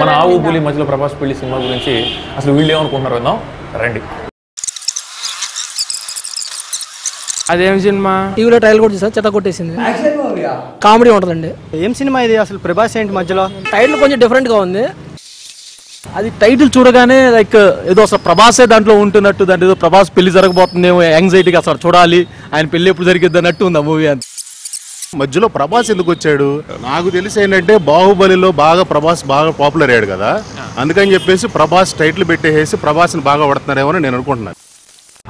మన ఆవు పులి మధ్యలో ప్రభాస్ పెళ్లి సినిమా గురించి అసలు వీళ్ళు ఏమనుకుంటున్నారు విందాం రండి. అదేం సినిమా? టీవీలో ట్రైల్ కూడా చూసా, చెత్త కొట్టేసింది. కామెడీ ఉంటుందండి. ఏం సినిమా ఇది అసలు? ప్రభాస్ ఏంటి మధ్యలో? టైటిల్ కొంచెం డిఫరెంట్ గా ఉంది. అది టైటిల్ చూడగానే లైక్ ఏదో అసలు ప్రభాసే దాంట్లో ఉంటున్నట్టు, దాంట్లో ఏదో ప్రభాస్ పెళ్లి జరగబోతుందేమో యాంగ్జైటీగా అసలు చూడాలి, ఆయన పెళ్లి ఎప్పుడు జరిగిద్ది అన్నట్టు ఉంది ఆ మూవీ. అంత మధ్యలో ప్రభాస్ ఎందుకు వచ్చాడు? నాకు తెలిసి ఏంటంటే బాహుబలిలో బాగా ప్రభాస్ బాగా పాపులర్ అయ్యాడు కదా, అందుకని చెప్పేసి ప్రభాస్ టైటిల్ పెట్టేసి ప్రభాస్ని బాగా పడుతున్నారేమో అని నేను అనుకుంటున్నాను.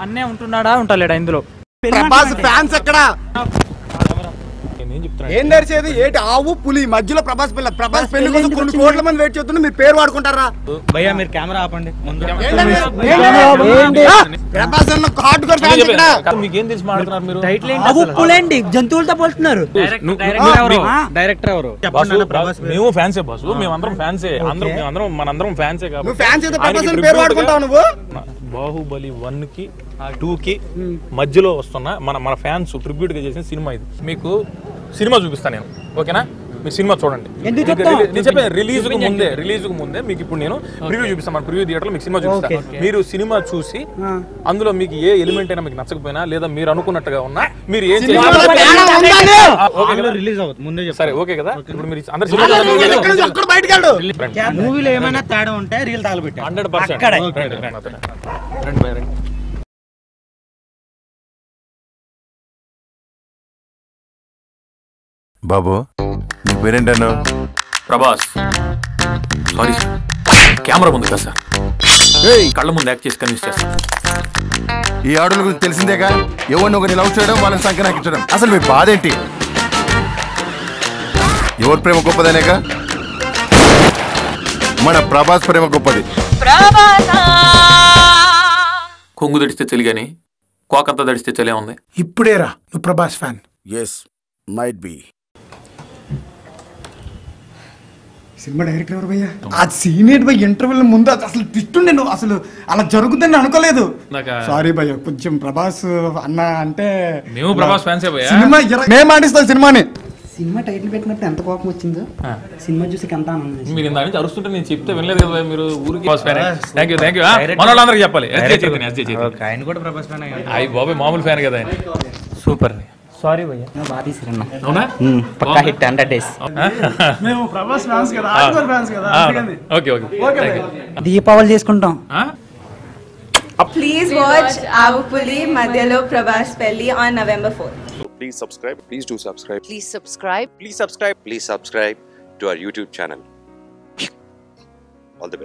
అన్నే ఉంటున్నాడా ఉంటాలేడా ఇందులో? ప్రభాస్ ఫ్యాన్స్ ఎక్కడ? ఏం నడిచేది ఏంటి? ఆవు పులి మధ్యలో ప్రభాస్ పిల్ల. ప్రభాస్ పెళ్లి కోసం కొన్ని కోట్ల మంది వెయిట్ చేస్తున్నా, మీరు పేరు వాడుకుంటారా? భయ్యా మీరు కెమెరా ఆపండి. ప్రభాస్ అన్న కార్డు కూడా ఫ్యాన్స్ ఎక్కడ? మీకేం తెలిసి మాట్లాడుతున్నారు మీరు? ఆవు పులేండి, జంతువులతో పోలుతున్నారు. డైరెక్టర్ ఎవరు? మేము ఫ్యాన్సే బాసు, మేమందరం ఫ్యాన్సే, మనందరం ఫ్యాన్సే. నువ్వు ఫ్యాన్స్ అయితే ప్రభాస్ అని పేరు వాడుకుంటావు నువ్వు. బాహుబలి 1 కి 2 కి మధ్యలో వస్తున్న మన ఫ్యాన్స్ ట్రిబ్యూట్ గా చేసిన సినిమా ఇది. మీకు సినిమా చూపిస్తాను నేను, ఓకేనా? మీరు సినిమా చూడండి. నేను చెప్పాను రిలీజ్ కు ముందే మీకు ఇప్పుడు నేను ప్రివ్యూ చూపిస్తాను. మన ప్రివ్యూ థియేటర్ లో మీకు సినిమా చూపిస్తాను. మీరు సినిమా చూసి అందులో మీకు ఏ ఎలిమెంట్ అయినా మీకు నచ్చకపోయినా, లేదా మీరు అనుకున్నట్టుగా ఉన్నా, మీరు ఏం చేయాలి రిలీజ్ అవుతుంది ముందే. సరే ఓకే కదా? ఇప్పుడు మీరు అందరు మూవీలో ఏమైనా తేడా ఉంటే రీల్ తగలబెట్టి 100%. బాబు నీ పేరేంటను? ప్రభాస్. సారీ కెమెరా ముందు కదా సార్, కళ్ళ ముందు యాక్ట్ చేసి కన్విన్స్ చేస్తాను. ఈ ఆడుల గురించి తెలిసిందేగా, ఎవరిని ఒకరిని లవ్ చేయడం, వాళ్ళని సంఖ్య నాకించడం. అసలు మీ బాధ ఏంటి? ఎవరి ప్రేమ గొప్పదనేగా? మన ప్రభాస్ ప్రేమ గొప్పది. కొంగు దడిస్తే తెలియని కోకంతా దడిస్తే తెలియ ఉంది. ఇప్పుడేరా నువ్వు Prabhas fan? Yes might be. సినిమా డైరెక్టర్ ఎవరు భయ్యా? ఆ సీన్ ఏంటి భయ్య? ఇంటర్వెల్ ముందు అసలు ట్విస్ట్ నేను అసలు అలా జరుగుతుందని అనుకోలేదు. సారీ భయ్య, కొంచెం ప్రభాస్ అన్న అంటే మేము ప్రభాస్ ఫ్యాన్సే భయ్యా. సినిమా మేము ఆడిస్తాం సినిమాని. సినిమా టైటిల్ పెట్టినప్పుడు ఎంత కోపం వచ్చిందో, సినిమా చూసి ఎంత ఆనందం. మీరు ఇంత నుంచి అరుస్తుంటే నేను చెప్తే వినలేదు కదా మీరు. ఊరికి థ్యాంక్ యూ మన వాళ్ళందరికీ చెప్పాలి. ఆయన కూడా ప్రభాస్ ఫ్యాన్. అయ్యి బాబాయ్ మామూలు ఫ్యాన్ కదా ఆయన. సూపర్. సారీ భయ్యా. బాగా తీసిరన్న. అవునా? పక్కా హిట్ 100 days. మేము ప్రభాస్ ఫ్యాన్స్ కదా, ఆర్డర్ ఫ్యాన్స్ కదా. ఓకే దీపావళి చేసుకుంటాం. Please watch Avu Puli Madhyalo Prabhas Pelli on November 4th. So please subscribe. Please do subscribe. Please subscribe. Please subscribe. Please subscribe to our YouTube channel.